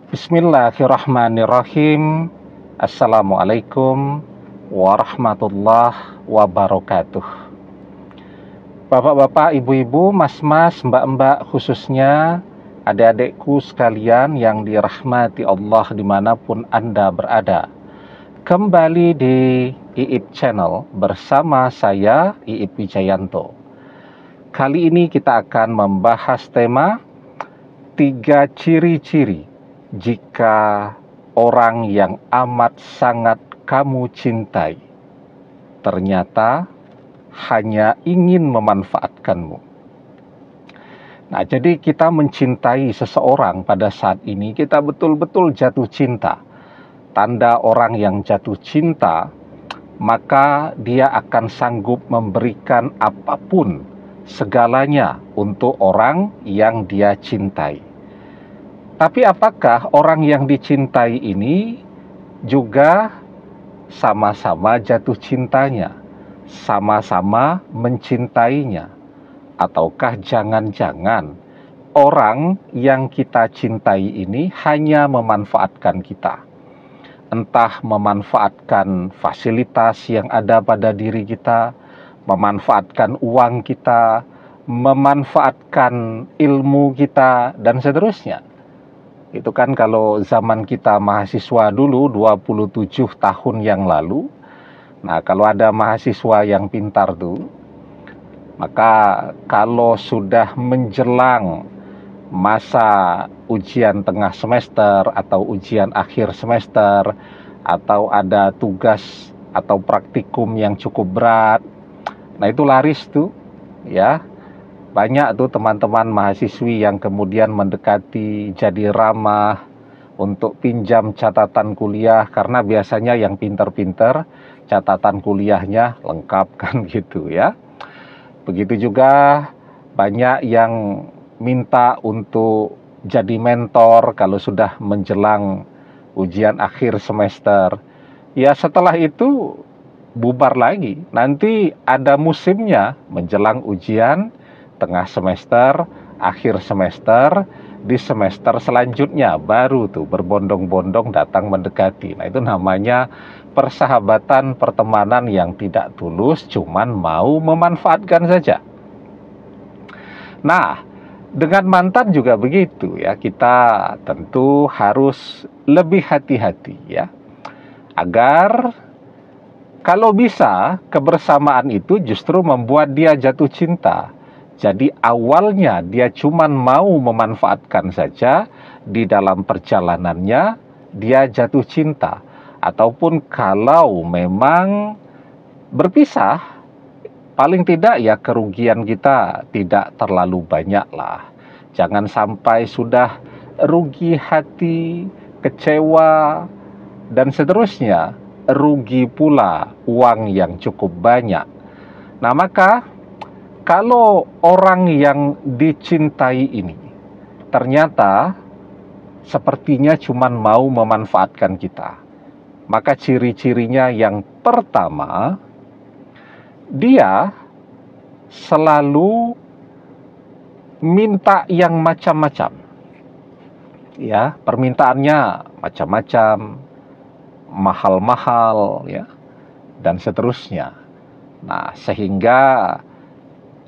Bismillahirrahmanirrahim. Assalamualaikum warahmatullahi wabarakatuh. Bapak-bapak, ibu-ibu, mas-mas, mbak-mbak, khususnya adik-adikku sekalian yang dirahmati Allah dimanapun Anda berada. Kembali di IIP Channel bersama saya, IIP Wijayanto. Kali ini kita akan membahas tema 3 ciri-ciri jika orang yang amat sangat kamu cintai ternyata hanya ingin memanfaatkanmu. Nah, jadi kita mencintai seseorang pada saat ini, kita betul-betul jatuh cinta. Tanda orang yang jatuh cinta, maka dia akan sanggup memberikan apapun, segalanya untuk orang yang dia cintai. Tapi apakah orang yang dicintai ini juga sama-sama jatuh cintanya, sama-sama mencintainya? Ataukah jangan-jangan orang yang kita cintai ini hanya memanfaatkan kita? Entah memanfaatkan fasilitas yang ada pada diri kita, memanfaatkan uang kita, memanfaatkan ilmu kita, dan seterusnya. Itu kan kalau zaman kita mahasiswa dulu 27 tahun yang lalu. Nah, kalau ada mahasiswa yang pintar tuh, maka kalau sudah menjelang masa ujian tengah semester atau ujian akhir semester, atau ada tugas atau praktikum yang cukup berat, nah itu laris tuh ya. Banyak tuh teman-teman mahasiswi yang kemudian mendekati, jadi ramah untuk pinjam catatan kuliah, karena biasanya yang pinter-pinter catatan kuliahnya lengkap kan gitu ya. Begitu juga banyak yang minta untuk jadi mentor kalau sudah menjelang ujian akhir semester. Ya setelah itu bubar lagi, nanti ada musimnya menjelang ujian tengah semester, akhir semester, di semester selanjutnya baru tuh berbondong-bondong datang mendekati. Nah itu namanya persahabatan, pertemanan yang tidak tulus, cuman mau memanfaatkan saja. Nah, dengan mantan juga begitu ya, kita tentu harus lebih hati-hati ya, agar kalau bisa kebersamaan itu justru membuat dia jatuh cinta. Jadi awalnya dia cuma mau memanfaatkan saja, di dalam perjalanannya dia jatuh cinta. Ataupun kalau memang berpisah, paling tidak ya kerugian kita tidak terlalu banyak lah. Jangan sampai sudah rugi hati, kecewa, dan seterusnya, rugi pula uang yang cukup banyak. Nah maka kalau orang yang dicintai ini ternyata sepertinya cuma mau memanfaatkan kita, maka ciri-cirinya yang pertama, dia selalu minta yang macam-macam. Ya, permintaannya macam-macam, mahal-mahal ya, dan seterusnya. Nah, sehingga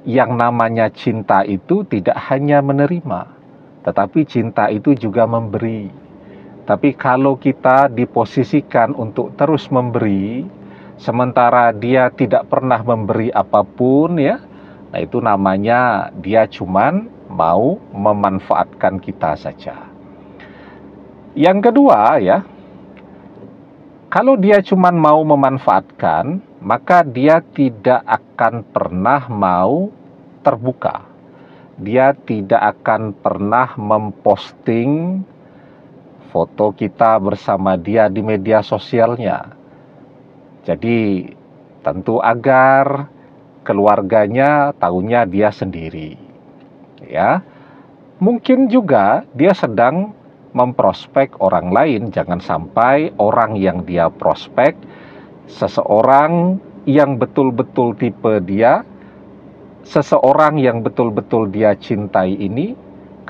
yang namanya cinta itu tidak hanya menerima, tetapi cinta itu juga memberi. Tapi kalau kita diposisikan untuk terus memberi, sementara dia tidak pernah memberi apapun ya, nah itu namanya dia cuman mau memanfaatkan kita saja. Yang kedua ya, kalau dia cuman mau memanfaatkan, maka dia tidak akan pernah mau terbuka. Dia tidak akan pernah memposting foto kita bersama dia di media sosialnya. Jadi tentu agar keluarganya tahunya dia sendiri. Ya. Mungkin juga dia sedang memprospek orang lain, jangan sampai orang yang dia prospek seseorang yang betul-betul tipe dia, seseorang yang betul-betul dia cintai ini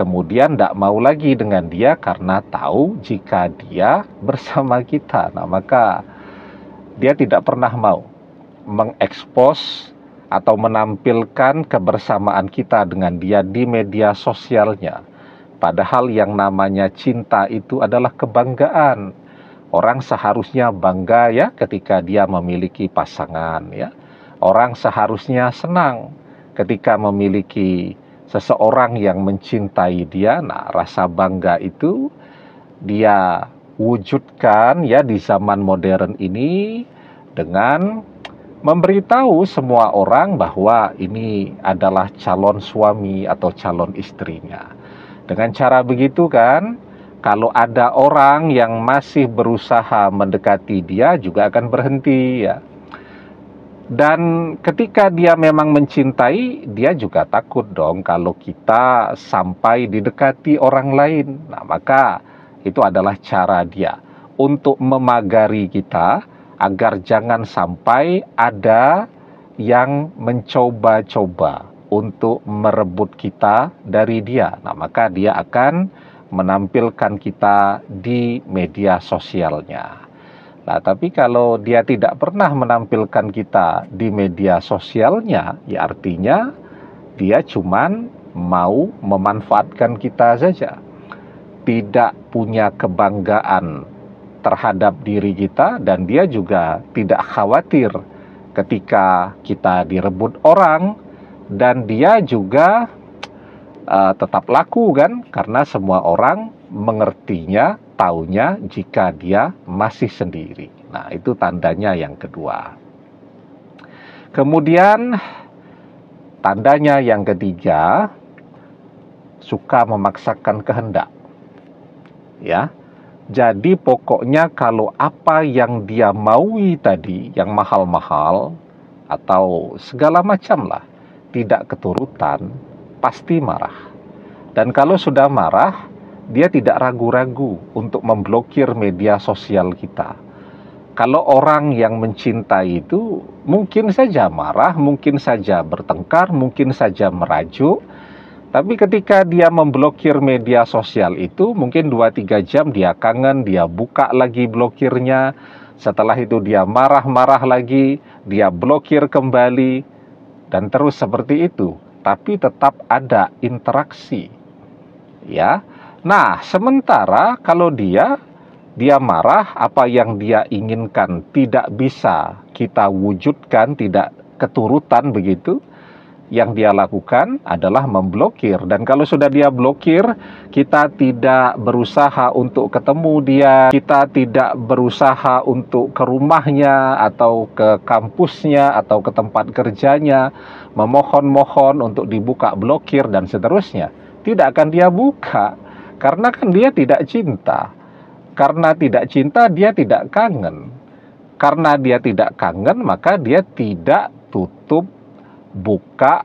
kemudian tidak mau lagi dengan dia karena tahu jika dia bersama kita. Nah, maka dia tidak pernah mau mengekspos atau menampilkan kebersamaan kita dengan dia di media sosialnya. Padahal yang namanya cinta itu adalah kebanggaan. Orang seharusnya bangga ya ketika dia memiliki pasangan ya. Orang seharusnya senang ketika memiliki seseorang yang mencintai dia. Nah, rasa bangga itu dia wujudkan ya di zaman modern ini dengan memberitahu semua orang bahwa ini adalah calon suami atau calon istrinya. Dengan cara begitu kan, kalau ada orang yang masih berusaha mendekati dia juga akan berhenti ya. Dan ketika dia memang mencintai, dia juga takut dong kalau kita sampai didekati orang lain. Nah, maka itu adalah cara dia untuk memagari kita agar jangan sampai ada yang mencoba-coba untuk merebut kita dari dia. Nah, maka dia akan menampilkan kita di media sosialnya. Nah, tapi kalau dia tidak pernah menampilkan kita di media sosialnya, ya artinya dia cuman mau memanfaatkan kita saja. Tidak punya kebanggaan terhadap diri kita, dan dia juga tidak khawatir ketika kita direbut orang, dan dia juga tetap laku kan, karena semua orang mengertinya, taunya jika dia masih sendiri. Nah, itu tandanya yang kedua. Kemudian tandanya yang ketiga, suka memaksakan kehendak. Ya. Jadi pokoknya kalau apa yang dia maui tadi, yang mahal-mahal atau segala macam lah, tidak keturutan, pasti marah. Dan kalau sudah marah, dia tidak ragu-ragu untuk memblokir media sosial kita. Kalau orang yang mencintai itu mungkin saja marah, mungkin saja bertengkar, mungkin saja merajuk. Tapi ketika dia memblokir media sosial itu, mungkin 2-3 jam dia kangen, dia buka lagi blokirnya. Setelah itu dia marah-marah lagi, dia blokir kembali, dan terus seperti itu. Tapi tetap ada interaksi. Ya. Nah, sementara kalau dia marah, apa yang dia inginkan tidak bisa kita wujudkan, tidak keturutan begitu. Yang dia lakukan adalah memblokir. Dan kalau sudah dia blokir, kita tidak berusaha untuk ketemu dia, kita tidak berusaha untuk ke rumahnya atau ke kampusnya atau ke tempat kerjanya, memohon-mohon untuk dibuka blokir dan seterusnya. Tidak akan dia buka, karena kan dia tidak cinta. Karena tidak cinta, dia tidak kangen. Karena dia tidak kangen, maka dia tidak tutup buka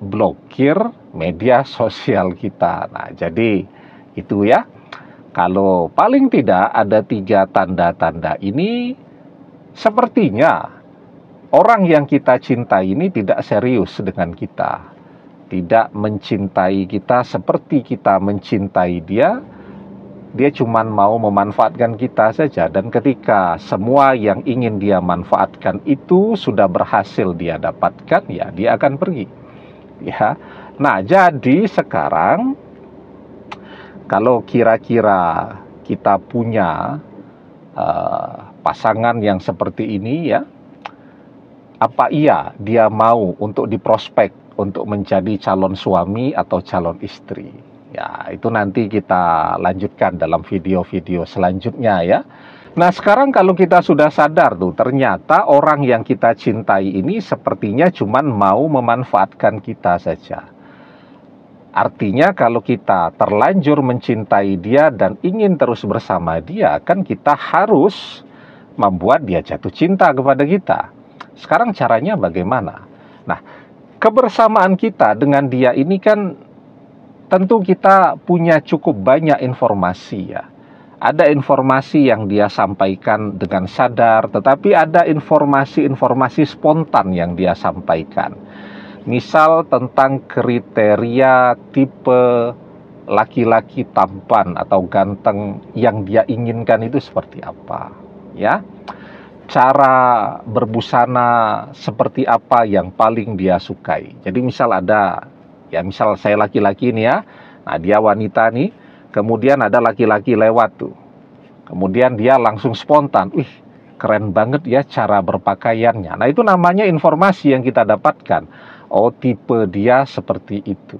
blokir media sosial kita. Nah, jadi itu ya. Kalau paling tidak ada 3 tanda-tanda ini, sepertinya orang yang kita cintai ini tidak serius dengan kita, tidak mencintai kita seperti kita mencintai dia. Dia cuma mau memanfaatkan kita saja, dan ketika semua yang ingin dia manfaatkan itu sudah berhasil dia dapatkan, ya dia akan pergi. Ya. Nah, jadi sekarang kalau kira-kira kita punya pasangan yang seperti ini ya, apa iya dia mau untuk diprospek untuk menjadi calon suami atau calon istri? Ya, itu nanti kita lanjutkan dalam video-video selanjutnya ya. Nah, sekarang kalau kita sudah sadar tuh, ternyata orang yang kita cintai ini sepertinya cuman mau memanfaatkan kita saja. Artinya kalau kita terlanjur mencintai dia dan ingin terus bersama dia, kan kita harus membuat dia jatuh cinta kepada kita. Sekarang caranya bagaimana? Nah, kebersamaan kita dengan dia ini kan tentu kita punya cukup banyak informasi ya. Ada informasi yang dia sampaikan dengan sadar, tetapi ada informasi-informasi spontan yang dia sampaikan. Misal tentang kriteria tipe laki-laki tampan atau ganteng yang dia inginkan itu seperti apa, ya. Cara berbusana seperti apa yang paling dia sukai. Jadi misal ada, ya misal saya laki-laki nih ya, nah dia wanita nih, kemudian ada laki-laki lewat tuh. Kemudian dia langsung spontan, wih keren banget ya cara berpakaiannya. Nah itu namanya informasi yang kita dapatkan. Oh tipe dia seperti itu,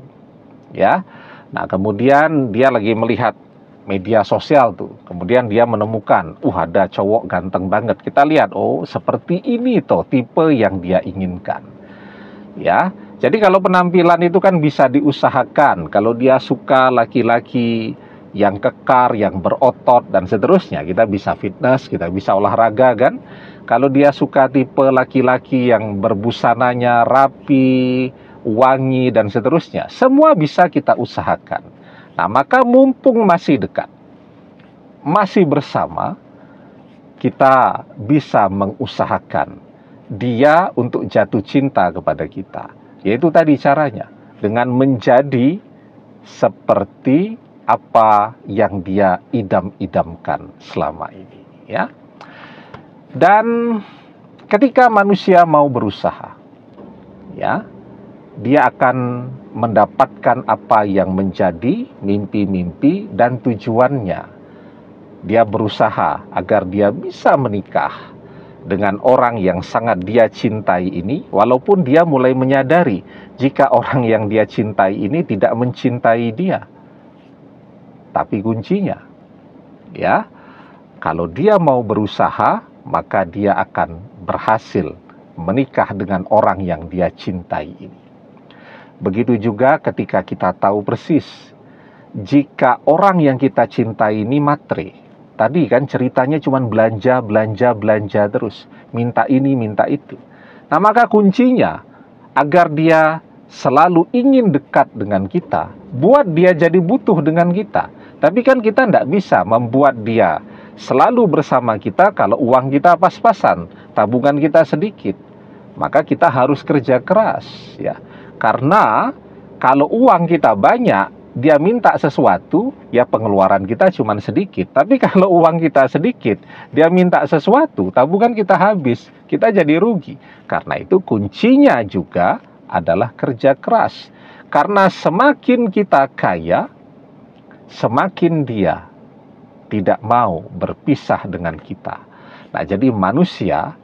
ya. Nah kemudian dia lagi melihat media sosial tuh, kemudian dia menemukan, ada cowok ganteng banget. Kita lihat, oh seperti ini toh tipe yang dia inginkan, ya. Jadi kalau penampilan itu kan bisa diusahakan. Kalau dia suka laki-laki yang kekar, yang berotot dan seterusnya, kita bisa fitness, kita bisa olahraga kan. Kalau dia suka tipe laki-laki yang berbusananya rapi, wangi dan seterusnya, semua bisa kita usahakan. Nah, maka mumpung masih dekat, masih bersama, kita bisa mengusahakan dia untuk jatuh cinta kepada kita. Yaitu tadi caranya, dengan menjadi seperti apa yang dia idam-idamkan selama ini, ya. Dan ketika manusia mau berusaha, ya, dia akan mendapatkan apa yang menjadi mimpi-mimpi dan tujuannya. Dia berusaha agar dia bisa menikah dengan orang yang sangat dia cintai ini, walaupun dia mulai menyadari jika orang yang dia cintai ini tidak mencintai dia. Tapi kuncinya, ya, kalau dia mau berusaha, maka dia akan berhasil menikah dengan orang yang dia cintai ini. Begitu juga ketika kita tahu persis, jika orang yang kita cintai ini matre. Tadi kan ceritanya cuma belanja terus. Minta ini, minta itu. Nah maka kuncinya, agar dia selalu ingin dekat dengan kita, buat dia jadi butuh dengan kita. Tapi kan kita tidak bisa membuat dia selalu bersama kita kalau uang kita pas-pasan, tabungan kita sedikit. Maka kita harus kerja keras, ya. Karena kalau uang kita banyak, dia minta sesuatu, ya pengeluaran kita cuma sedikit. Tapi kalau uang kita sedikit, dia minta sesuatu, tabungan kita habis, kita jadi rugi. Karena itu kuncinya juga adalah kerja keras. Karena semakin kita kaya, semakin dia tidak mau berpisah dengan kita. Nah, jadi manusia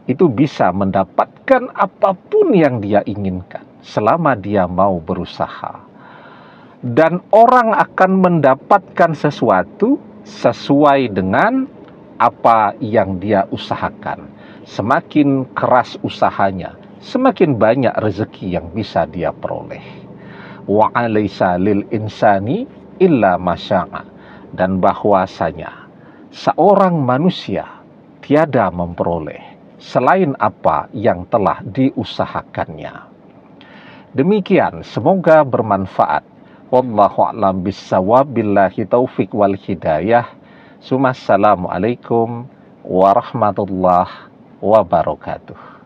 itu bisa mendapatkan apapun yang dia inginkan selama dia mau berusaha. Dan orang akan mendapatkan sesuatu sesuai dengan apa yang dia usahakan. Semakin keras usahanya, semakin banyak rezeki yang bisa dia peroleh. Wa alaysa lil insani illa masya'a. Dan bahwasanya seorang manusia tiada memperoleh selain apa yang telah diusahakannya. Demikian, semoga bermanfaat. Wallahu a'lam bissawab, billahi taufik wal hidayah. Assalamualaikum warahmatullahi wabarakatuh.